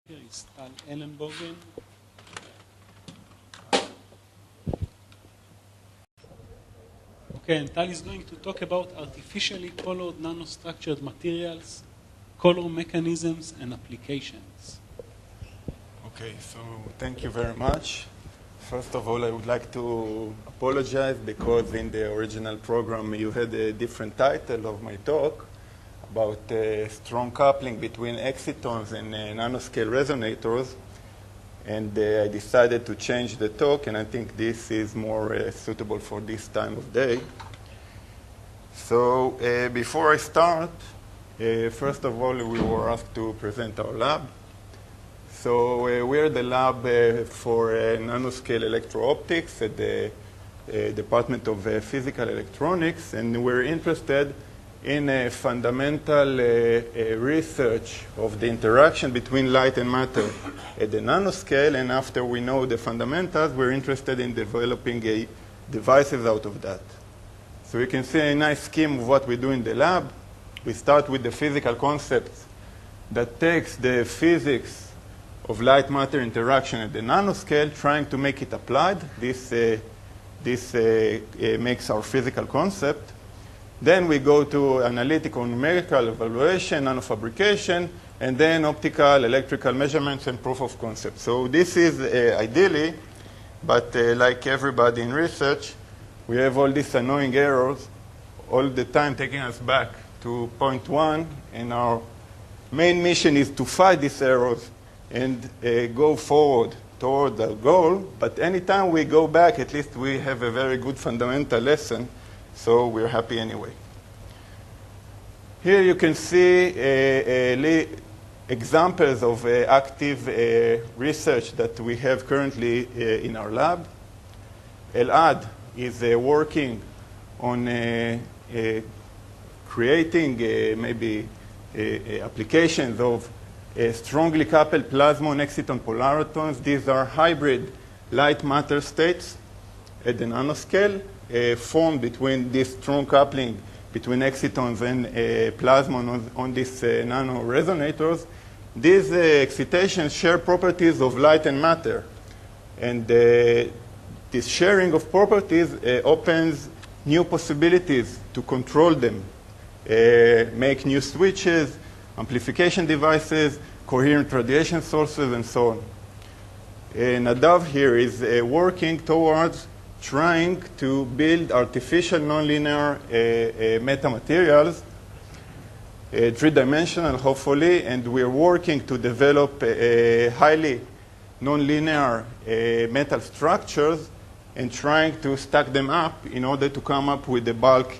Here is Tal Ellenbogen. Okay, and Tal is going to talk about artificially colored nanostructured materials, color mechanisms, and applications. Okay, so thank you very much. First of all, I would like to apologize because in the original program you had a different title of my talk about strong coupling between excitons and nanoscale resonators. And I decided to change the talk, and I think this is more suitable for this time of day. So before I start, first of all, we were asked to present our lab. So we're the lab for nanoscale electro-optics at the Department of Physical Electronics, and we're interested in fundamental research of the interaction between light and matter at the nanoscale. And after we know the fundamentals, we're interested in developing devices out of that. So you can see a nice scheme of what we do in the lab. We start with the physical concepts that takes the physics of light-matter interaction at the nanoscale, trying to make it applied. This makes our physical concept. Then we go to analytical numerical evaluation, nanofabrication, and then optical, electrical measurements, and proof of concept. So this is ideally, but like everybody in research, we have all these annoying errors all the time taking us back to point one, and our main mission is to fight these errors and go forward toward the goal. But anytime we go back, at least we have a very good fundamental lesson. So we're happy anyway. Here you can see examples of active research that we have currently in our lab. Elad is working on creating maybe applications of strongly coupled plasmon exciton polaritons. These are hybrid light-matter states at the nanoscale, formed between this strong coupling between excitons and plasmon on these nano resonators. These excitations share properties of light and matter. And this sharing of properties opens new possibilities to control them, make new switches, amplification devices, coherent radiation sources, and so on. Nadav here is working towards trying to build artificial nonlinear metamaterials, three-dimensional hopefully, and we're working to develop highly nonlinear metal structures and trying to stack them up in order to come up with a bulk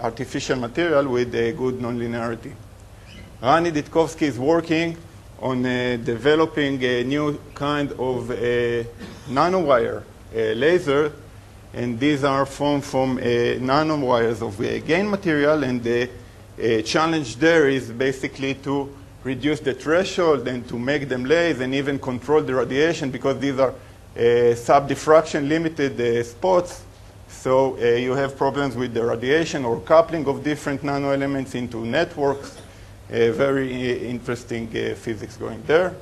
artificial material with a good nonlinearity. Rani Ditkovsky is working on developing a new kind of nanowire laser, and these are formed from nanowires of gain material, and the challenge there is basically to reduce the threshold and to make them laze and even control the radiation, because these are sub-diffraction limited spots. So you have problems with the radiation or coupling of different nano elements into networks. Very interesting physics going there.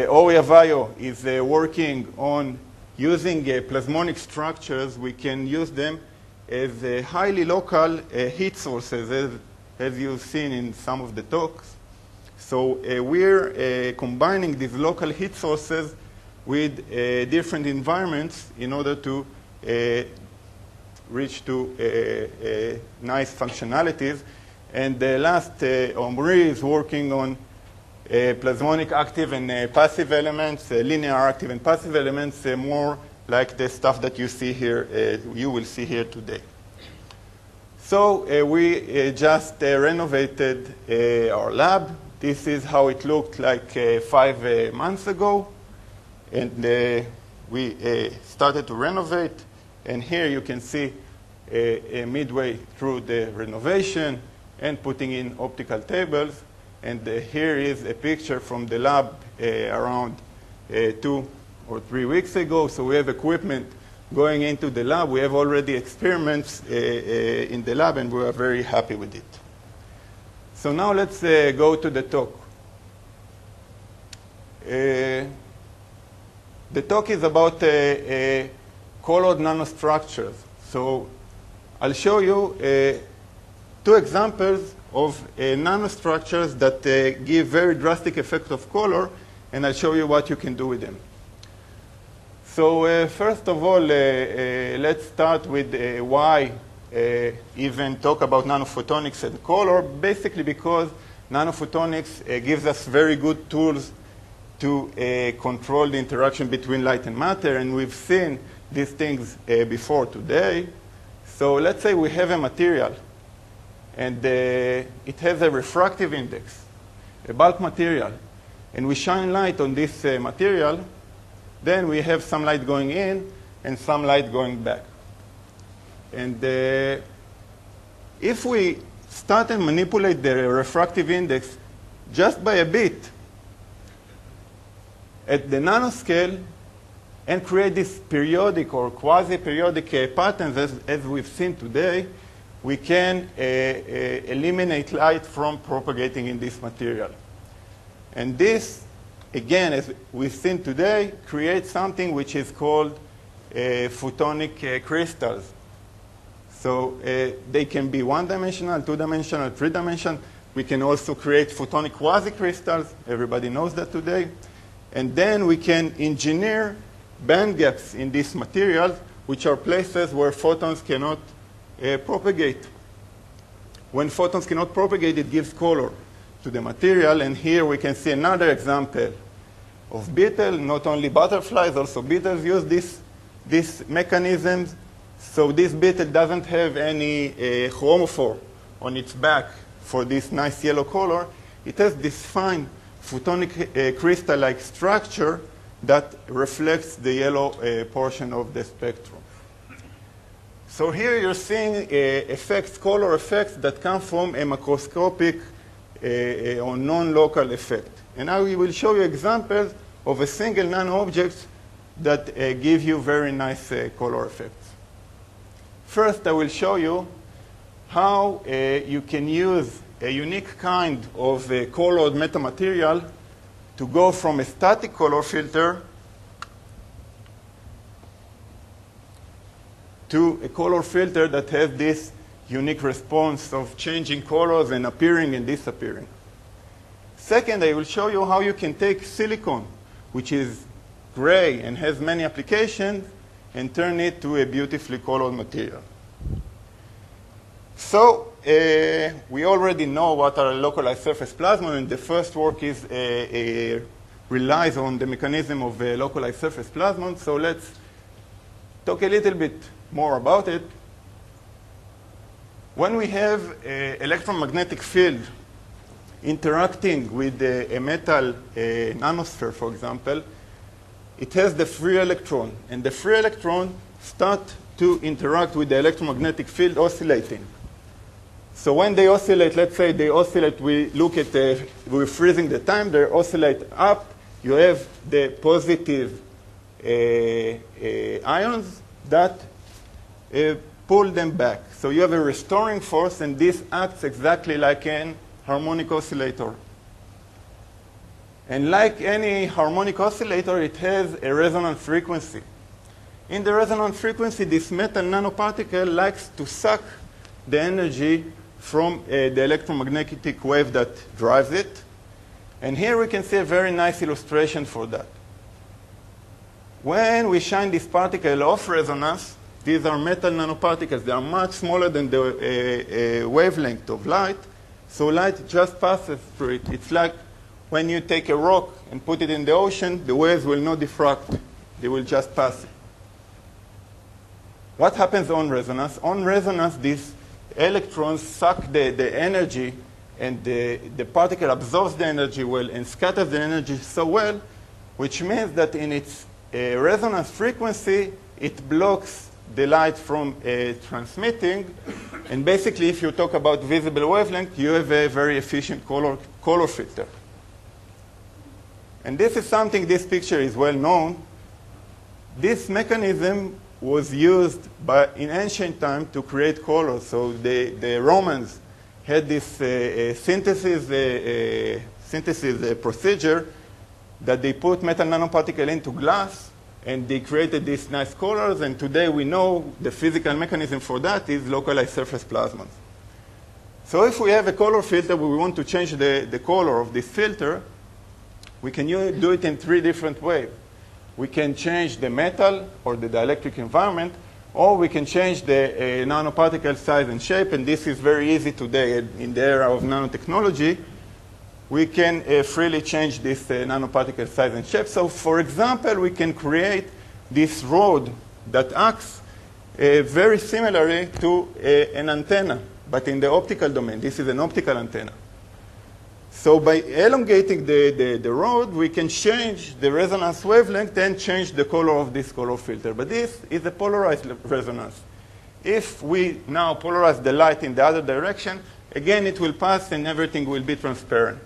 Ori Avayo is working on using plasmonic structures. We can use them as highly local heat sources, as you've seen in some of the talks. So we're combining these local heat sources with different environments in order to reach to nice functionalities. And the last, Omri is working on plasmonic active and passive elements, linear active and passive elements, more like the stuff that you see here, you will see here today. So we just renovated our lab. This is how it looked like 5 months ago. And we started to renovate. And here you can see midway through the renovation and putting in optical tables. And here is a picture from the lab around 2 or 3 weeks ago. So we have equipment going into the lab. We have already experiments in the lab, and we are very happy with it. So now let's go to the talk. The talk is about colored nanostructures. So I'll show you two examples of nanostructures that give very drastic effect of color, and I'll show you what you can do with them. So first of all, let's start with why even talk about nanophotonics and color, basically because nanophotonics gives us very good tools to control the interaction between light and matter, and we've seen these things before today. So let's say we have a material, and it has a refractive index, a bulk material, and we shine light on this material, then we have some light going in and some light going back. And if we start and manipulate the refractive index just by a bit at the nanoscale and create this periodic or quasi-periodic patterns as we've seen today, we can eliminate light from propagating in this material. And this, again, as we've seen today, creates something which is called photonic crystals. So they can be one-dimensional, two-dimensional, three-dimensional. We can also create photonic quasi-crystals. Everybody knows that today. And then we can engineer band gaps in this material, which are places where photons cannot propagate. When photons cannot propagate, it gives color to the material. And here we can see another example of beetle. Not only butterflies, also beetles use these mechanisms. So this beetle doesn't have any chromophore on its back for this nice yellow color. It has this fine photonic crystal-like structure that reflects the yellow portion of the spectrum. So here you're seeing effects, color effects that come from a macroscopic or non-local effect. And now we will show you examples of a single nano-objects that give you very nice color effects. First, I will show you how you can use a unique kind of colored metamaterial to go from a static color filter to a color filter that has this unique response of changing colors and appearing and disappearing. Second, I will show you how you can take silicon, which is gray and has many applications, and turn it to a beautifully colored material. So we already know what are localized surface plasmon, and the first work relies on the mechanism of localized surface plasmon. So let's talk a little bit more about it. When we have an electromagnetic field interacting with a metal nanosphere, for example, it has the free electron, and the free electron start to interact with the electromagnetic field oscillating. So when they oscillate, let's say they oscillate, we look at we're freezing the time, they oscillate up, you have the positive ions that pull them back. So you have a restoring force, and this acts exactly like an harmonic oscillator. And like any harmonic oscillator, it has a resonance frequency. In the resonance frequency, this metal nanoparticle likes to suck the energy from the electromagnetic wave that drives it. And here we can see a very nice illustration for that. When we shine this particle off resonance, these are metal nanoparticles. They are much smaller than the wavelength of light. So light just passes through it. It's like when you take a rock and put it in the ocean, the waves will not diffract. They will just pass it. What happens on resonance? On resonance, these electrons suck the energy, and the particle absorbs the energy well and scatters the energy so well, which means that in its resonance frequency, it blocks the light from transmitting. And basically, if you talk about visible wavelength, you have a very efficient color filter. And this is something, this picture is well known. This mechanism was used in ancient time to create colors. So the Romans had this synthesis procedure that they put metal nanoparticle into glass, and they created these nice colors, and today we know the physical mechanism for that is localized surface plasmons. So if we have a color filter where we want to change the color of this filter, we can do it in 3 different ways. We can change the metal or the dielectric environment, or we can change the nanoparticle size and shape, and this is very easy today in the era of nanotechnology. We can freely change this nanoparticle size and shape. So for example, we can create this rod that acts very similarly to an antenna, but in the optical domain. This is an optical antenna. So by elongating the rod, we can change the resonance wavelength and change the color of this color filter. But this is a polarized resonance. If we now polarize the light in the other direction, again it will pass and everything will be transparent.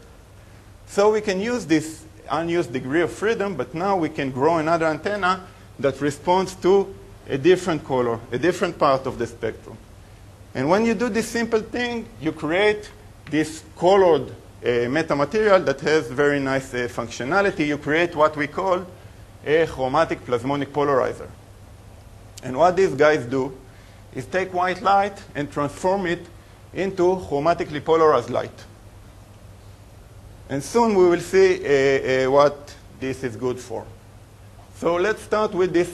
So we can use this unused degree of freedom, but now we can grow another antenna that responds to a different color, a different part of the spectrum. And when you do this simple thing, you create this colored metamaterial that has very nice functionality. You create what we call a chromatic plasmonic polarizer. And what these guys do is take white light and transform it into chromatically polarized light. And soon we will see what this is good for. So let's start with this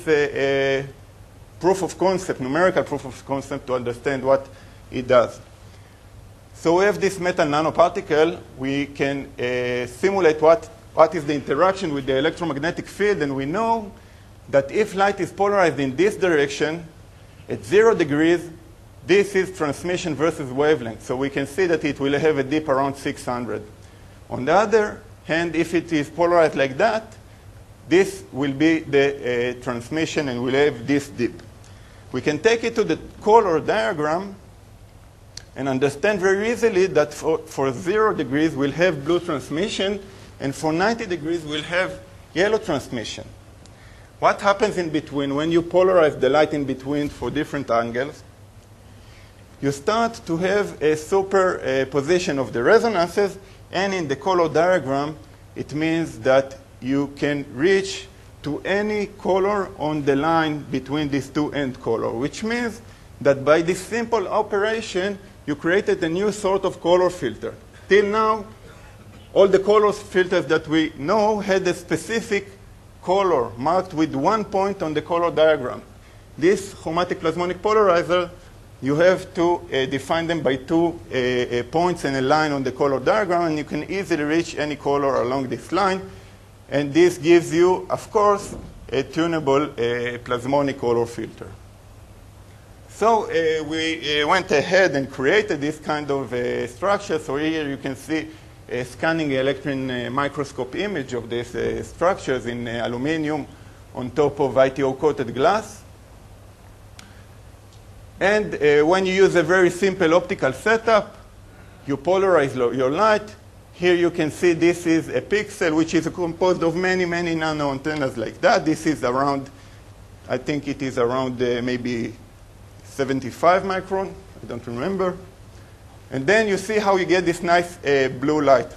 proof of concept, numerical proof of concept, to understand what it does. So we have this metal nanoparticle. We can simulate what is the interaction with the electromagnetic field, and we know that if light is polarized in this direction, at 0 degrees, this is transmission versus wavelength. So we can see that it will have a dip around 600. On the other hand, if it is polarized like that, this will be the transmission and we'll have this dip. We can take it to the color diagram and understand very easily that for 0 degrees, we'll have blue transmission, and for 90 degrees, we'll have yellow transmission. What happens in between when you polarize the light in between for different angles? You start to have a superposition of the resonances, and in the color diagram, it means that you can reach to any color on the line between these two end colors, which means that by this simple operation, you created a new sort of color filter. Till now, all the color filters that we know had a specific color marked with 1 point on the color diagram. This chromatic plasmonic polarizer, you have to define them by 2 points and a line on the color diagram, and you can easily reach any color along this line. And this gives you, of course, a tunable plasmonic color filter. So we went ahead and created this kind of structure. So here you can see a scanning electron microscope image of these structures in aluminum on top of Ipo Coated Glass. And when you use a very simple optical setup, you polarize your light. Here you can see this is a pixel, which is composed of many, many nano antennas like that. This is around, I think it is around maybe 75 micron. I don't remember. And then you see how you get this nice blue light.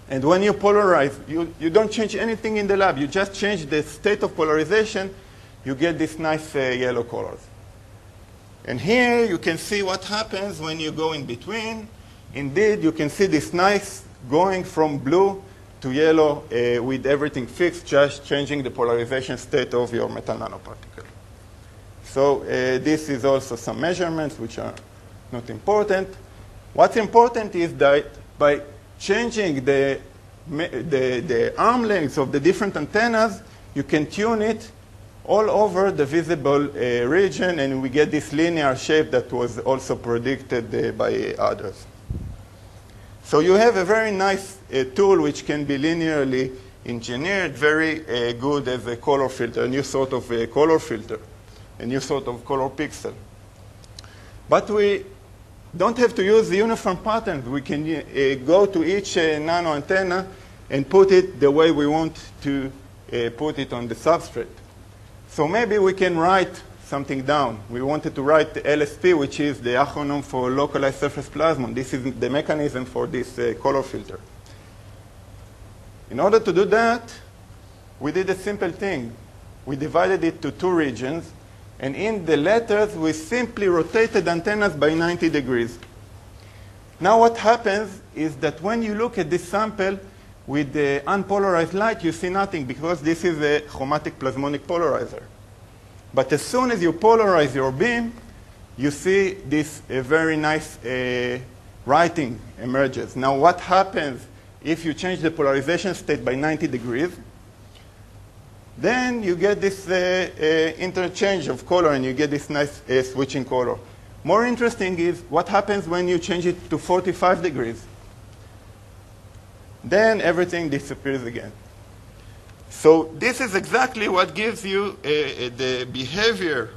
And when you polarize, you don't change anything in the lab. You just change the state of polarization. You get this nice yellow colors. And here you can see what happens when you go in between. Indeed, you can see this nice going from blue to yellow with everything fixed, just changing the polarization state of your metal nanoparticle. So this is also some measurements which are not important. What's important is that by changing the arm lengths of the different antennas, you can tune it all over the visible region, and we get this linear shape that was also predicted by others. So you have a very nice tool which can be linearly engineered, very good as a color filter, a new sort of color filter, a new sort of color pixel. But we don't have to use the uniform pattern. We can go to each nano antenna and put it the way we want to put it on the substrate. So maybe we can write something down. We wanted to write the LSP, which is the acronym for Localized Surface Plasmon. This is the mechanism for this color filter. In order to do that, we did a simple thing. We divided it to 2 regions, and in the letters, we simply rotated antennas by 90 degrees. Now what happens is that when you look at this sample with the unpolarized light, you see nothing because this is a chromatic plasmonic polarizer. But as soon as you polarize your beam, you see this very nice writing emerges. Now what happens if you change the polarization state by 90 degrees? Then you get this interchange of color, and you get this nice switching color. More interesting is what happens when you change it to 45 degrees. Then everything disappears again. So this is exactly what gives you the behavior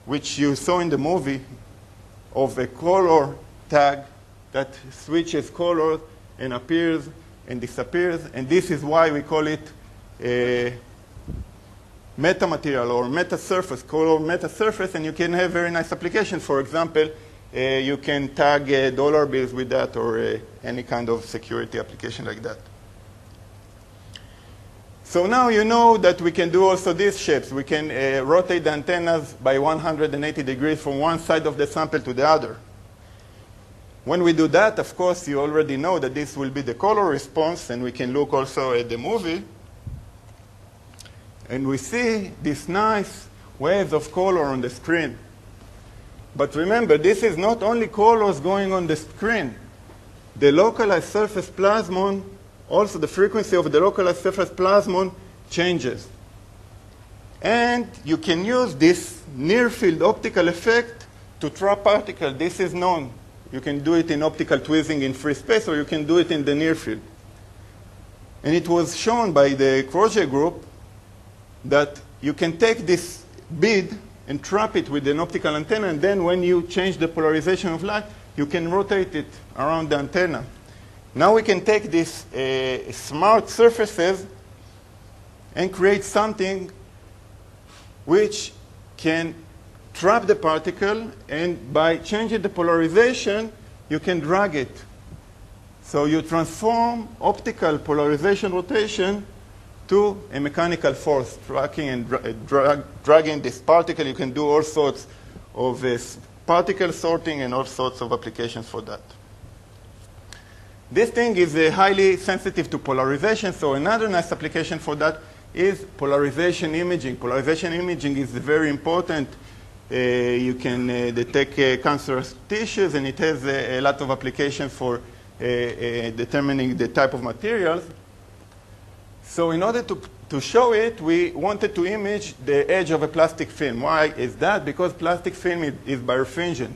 which you saw in the movie of a color tag that switches color and appears and disappears. And this is why we call it metamaterial or metasurface, color metasurface, and you can have very nice applications. For example, you can tag dollar bills with that, or any kind of security application like that. So now you know that we can do also these shapes. We can rotate the antennas by 180 degrees from one side of the sample to the other. When we do that, of course, you already know that this will be the color response, and we can look also at the movie. And we see these nice waves of color on the screen. But remember, this is not only colors going on the screen. The localized surface plasmon, also the frequency of the localized surface plasmon changes. And you can use this near-field optical effect to trap particles. This is known. You can do it in optical tweezing in free space, or you can do it in the near field. And it was shown by the Crozier group that you can take this bead and trap it with an optical antenna, and then when you change the polarization of light, you can rotate it around the antenna. Now we can take these smart surfaces and create something which can trap the particle, and by changing the polarization, you can drag it. So you transform optical polarization rotation to a mechanical force, tracking and dragging this particle. You can do all sorts of particle sorting and all sorts of applications for that. This thing is highly sensitive to polarization, so another nice application for that is polarization imaging. Polarization imaging is very important. You can detect cancerous tissues, and it has a lot of applications for determining the type of materials. So in order to show it, we wanted to image the edge of a plastic film. Why is that? Because plastic film is birefringent,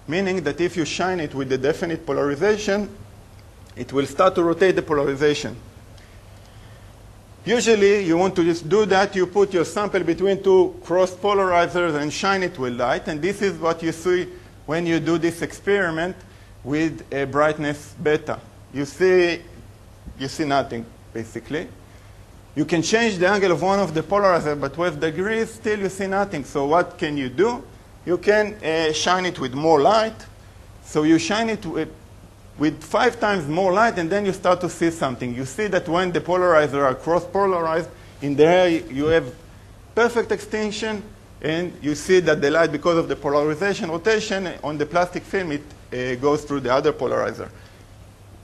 meaning that if you shine it with a definite polarization, it will start to rotate the polarization. Usually, you want to just do that. You put your sample between 2 cross polarizers and shine it with light. And this is what you see when you do this experiment with a brightness beta. You see nothing, basically. You can change the angle of one of the polarizers, but with degrees, still you see nothing. So what can you do? You can shine it with more light. So you shine it with 5 times more light, and then you start to see something. You see that when the polarizers are cross-polarized, in there you have perfect extinction, and you see that the light, because of the polarization rotation on the plastic film, it goes through the other polarizer.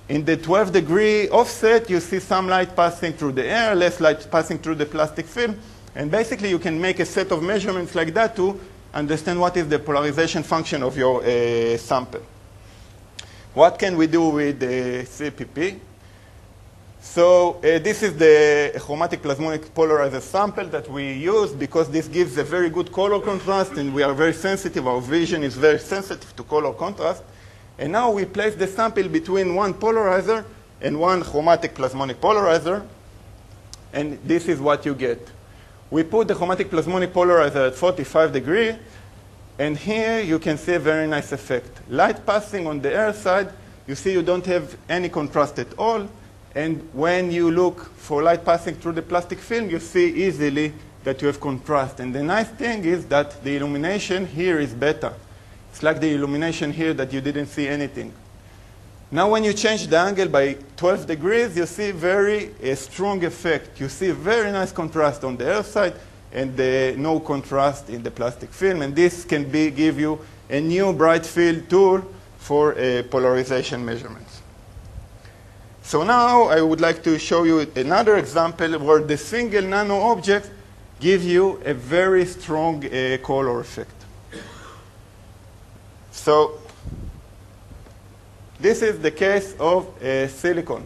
In the 12-degree offset, you see some light passing through the air, less light passing through the plastic film, and basically you can make a set of measurements like that to understand what is the polarization function of your sample. What can we do with the CPP? So this is the chromatic plasmonic polarizer sample that we use because this gives a very good color contrast, and we are very sensitive. Our vision is very sensitive to color contrast. And now we place the sample between one polarizer and one chromatic plasmonic polarizer, and this is what you get. We put the chromatic plasmonic polarizer at 45 degrees, and here you can see a very nice effect. Light passing on the air side, you see you don't have any contrast at all. And when you look for light passing through the plastic film, you see easily that you have contrast. And the nice thing is that the illumination here is better. It's like the illumination here that you didn't see anything. Now when you change the angle by 12 degrees, you see very strong effect. You see very nice contrast on the earth side and no contrast in the plastic film. And this can give you a new bright field tool for polarization measurements. So now I would like to show you another example where the single nano object gives you a very strong color effect. So this is the case of silicon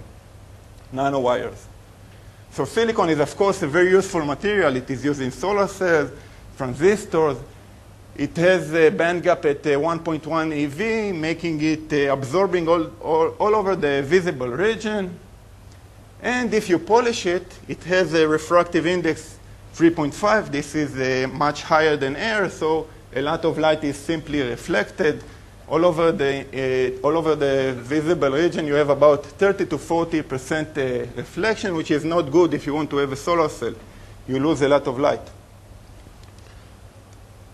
nanowires. So silicon is, of course, a very useful material. It is used in solar cells, transistors. It has a band gap at 1.1 eV, making it absorbing all over the visible region. And if you polish it, it has a refractive index 3.5. This is much higher than air, so a lot of light is simply reflected. All over the visible region, you have about 30 to 40% reflection, which is not good if you want to have a solar cell. You lose a lot of light.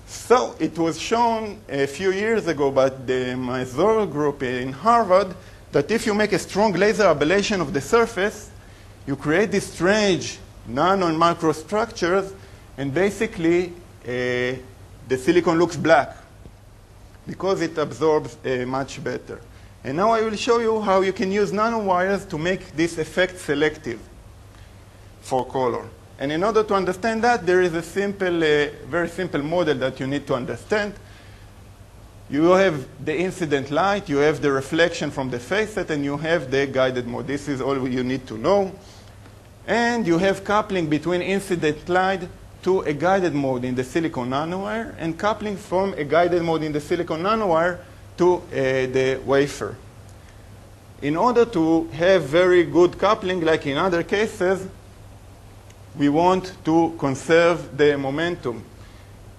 So it was shown a few years ago by the Mazor group in Harvard that if you make a strong laser ablation of the surface, you create these strange nano and microstructures, and basically the silicon looks black, because it absorbs much better. And now I will show you how you can use nanowires to make this effect selective for color. And in order to understand that, there is a simple, very simple model that you need to understand. You have the incident light, you have the reflection from the facet, and you have the guided mode. This is all you need to know. And you have coupling between incident light to a guided mode in the silicon nanowire, and coupling from a guided mode in the silicon nanowire to the wafer. In order to have very good coupling, like in other cases, we want to conserve the momentum.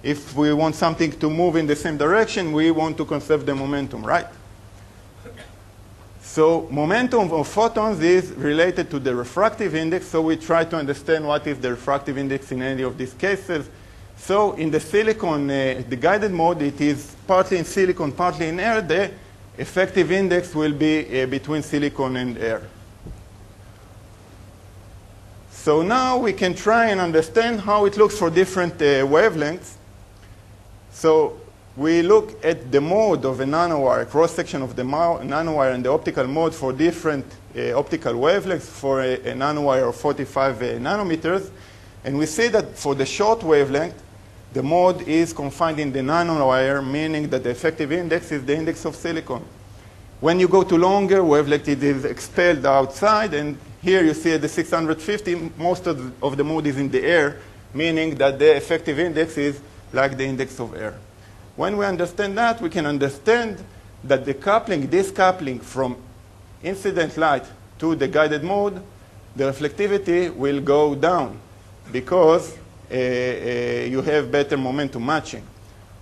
If we want something to move in the same direction, we want to conserve the momentum, right? So momentum of photons is related to the refractive index, so we try to understand what is the refractive index in any of these cases. So in the silicon, the guided mode, it is partly in silicon, partly in air. The effective index will be between silicon and air. So now we can try and understand how it looks for different wavelengths. So we look at the mode of a nanowire, cross-section of the nanowire and the optical mode for different optical wavelengths for a nanowire of 45 nanometers. And we see that for the short wavelength, the mode is confined in the nanowire, meaning that the effective index is the index of silicon. When you go to longer wavelength, it is expelled outside, and here you see at the 650, most of the mode is in the air, meaning that the effective index is like the index of air. When we understand that, we can understand that the coupling, this coupling from incident light to the guided mode, the reflectivity will go down because you have better momentum matching.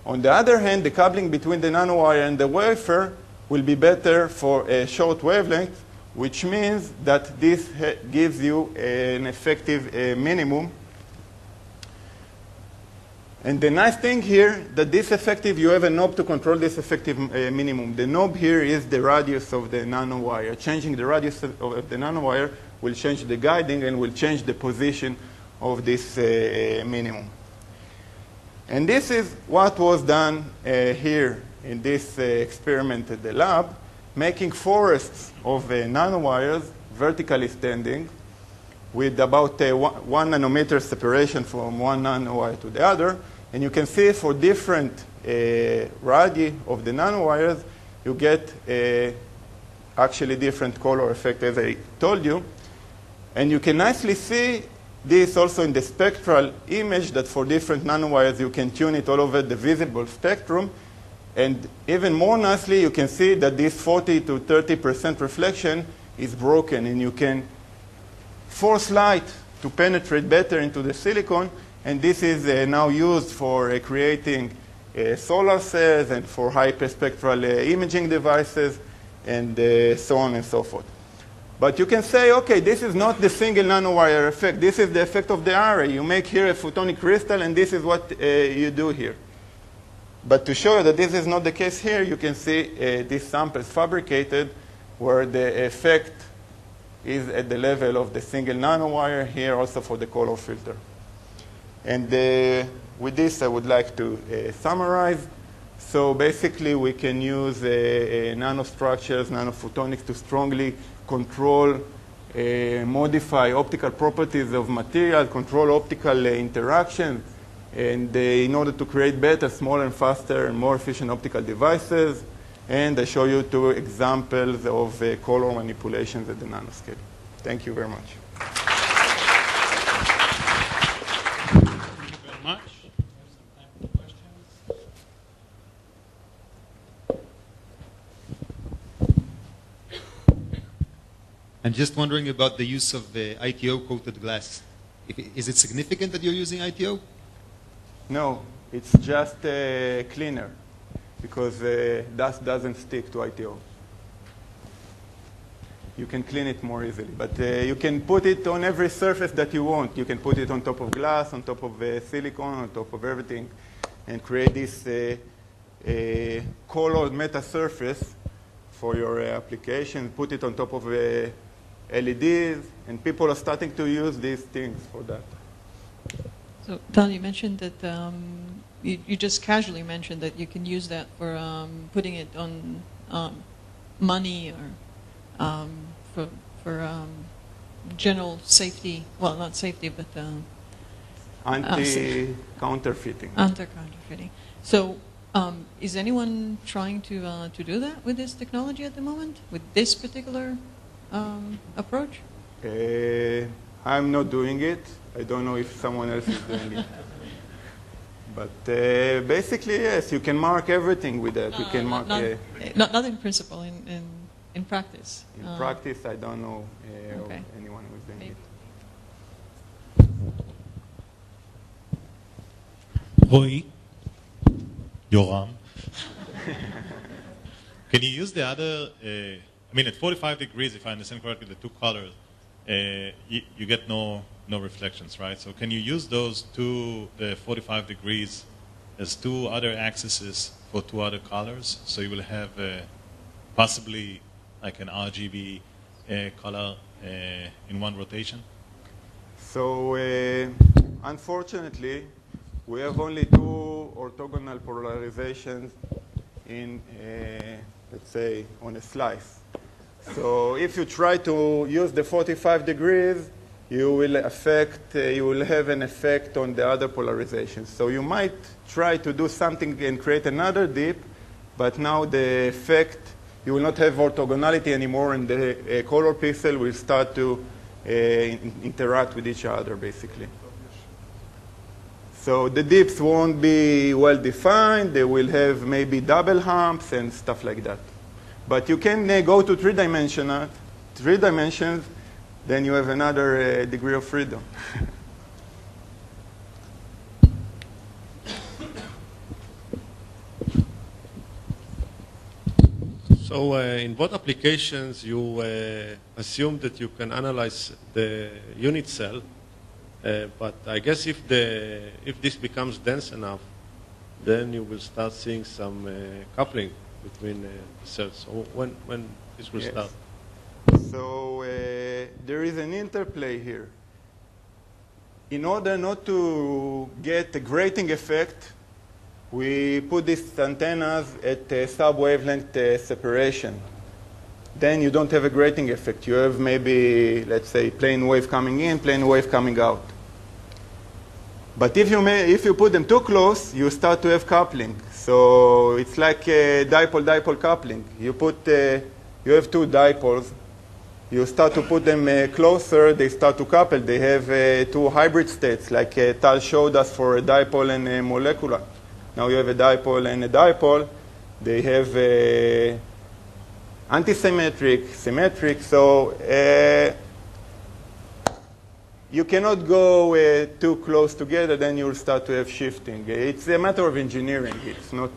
On the other hand, the coupling between the nanowire and the wafer will be better for a short wavelength, which means that this gives you an effective minimum. And the nice thing here, that this effective, you have a knob to control this effective minimum. The knob here is the radius of the nanowire. Changing the radius of the nanowire will change the guiding and will change the position of this minimum. And this is what was done here in this experiment at the lab, making forests of nanowires vertically standing with about 1 nanometer separation from one nanowire to the other. And you can see for different radii of the nanowires, you get actually different color effect, as I told you. And you can nicely see this also in the spectral image, that for different nanowires, you can tune it all over the visible spectrum. And even more nicely, you can see that this 40 to 30% reflection is broken, and you can force light to penetrate better into the silicon. And this is now used for creating solar cells and for hyperspectral imaging devices and so on and so forth. But you can say, okay, this is not the single nanowire effect. This is the effect of the array. You make here a photonic crystal, and this is what you do here. But to show you that this is not the case here, you can see these samples fabricated. where the effect is at the level of the single nanowire, here also for the color filter. And with this, I would like to summarize. So basically, we can use nanostructures, nanophotonics to strongly control, modify optical properties of material, control optical interactions, and in order to create better, smaller, and faster, and more efficient optical devices. And I show you 2 examples of color manipulations at the nanoscale. Thank you very much. Thank you very much. We have some time for questions. I'm just wondering about the use of ITO coated glass. Is it significant that you're using ITO? No, it's just cleaner, because dust doesn't stick to ITO. You can clean it more easily. But you can put it on every surface that you want. You can put it on top of glass, on top of silicon, on top of everything, and create this colored meta surface for your application. Put it on top of LEDs, and people are starting to use these things for that. So, Tal, you mentioned that you just casually mentioned that you can use that for putting it on money or for general safety. Well, not safety, but anti-counterfeiting. Anti-counterfeiting. So, is anyone trying to do that with this technology at the moment, with this particular approach? I'm not doing it. I don't know if someone else is doing it. But basically, yes, you can mark everything with that. You can mark. Not in principle, in practice. In practice, I don't know of anyone who's doing it. Roy, Yoram, can you use the other? I mean, at 45 degrees, if I understand correctly, the 2 colors, you get no reflections, right? So can you use those the 45 degrees as 2 other axes for 2 other colors? So you will have possibly like an RGB color in one rotation? So unfortunately, we have only 2 orthogonal polarizations in, let's say, on a slice. So if you try to use the 45 degrees, you will have an effect on the other polarizations. So you might try to do something and create another dip, but now the effect, you will not have orthogonality anymore, and the color pixel will start to interact with each other, basically. So the dips won't be well defined. They will have maybe double humps and stuff like that. But you can go to 3 dimensions, then you have another degree of freedom. So in what applications you assume that you can analyze the unit cell, but I guess if this becomes dense enough, then you will start seeing some coupling between the cells. So when this will start? So there is an interplay here. In order not to get a grating effect, we put these antennas at sub-wavelength separation. Then you don't have a grating effect. You have maybe, let's say, plane wave coming in, plane wave coming out. But if you put them too close, you start to have coupling. So it's like a dipole-dipole coupling. You have 2 dipoles. You start to put them closer, they start to couple. They have 2 hybrid states, like Tal showed us for a dipole and a molecular. Now you have a dipole and a dipole. They have antisymmetric, symmetric. So you cannot go too close together, then you'll start to have shifting. It's a matter of engineering. It's not...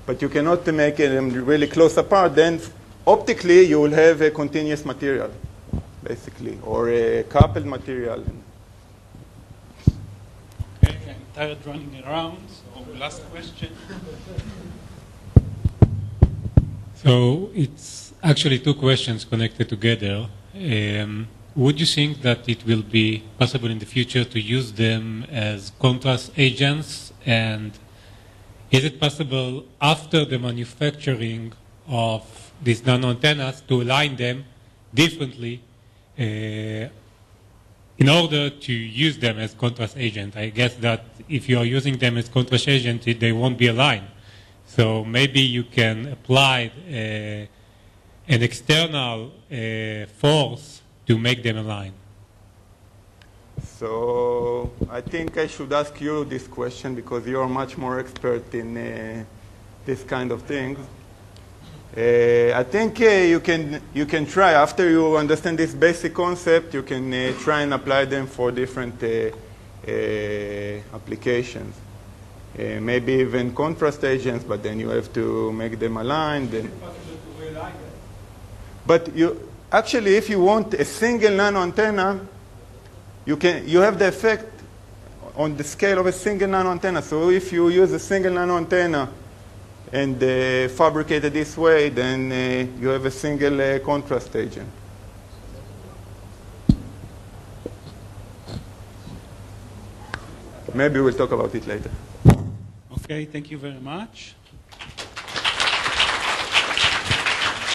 but you cannot make them really close apart. Then optically, you will have a continuous material, basically, or a coupled material. Okay, I'm tired running around, so last question. So it's actually two questions connected together. Would you think that it will be possible in the future to use them as contrast agents? And is it possible after the manufacturing of these nano antennas to align them differently in order to use them as contrast agent? I guess that if you are using them as contrast agent, they won't be aligned. So maybe you can apply an external force to make them align. So I think I should ask you this question because you are much more expert in this kind of things. I think you can try, after you understand this basic concept, you can try and apply them for different applications. Maybe even contrast agents, but then you have to make them aligned. Is it possible to realign them? But actually, if you want a single nano antenna, you have the effect on the scale of a single nano antenna. So if you use a single nano antenna and fabricate it this way, then you have a single contrast agent. Maybe we'll talk about it later. Okay, thank you very much.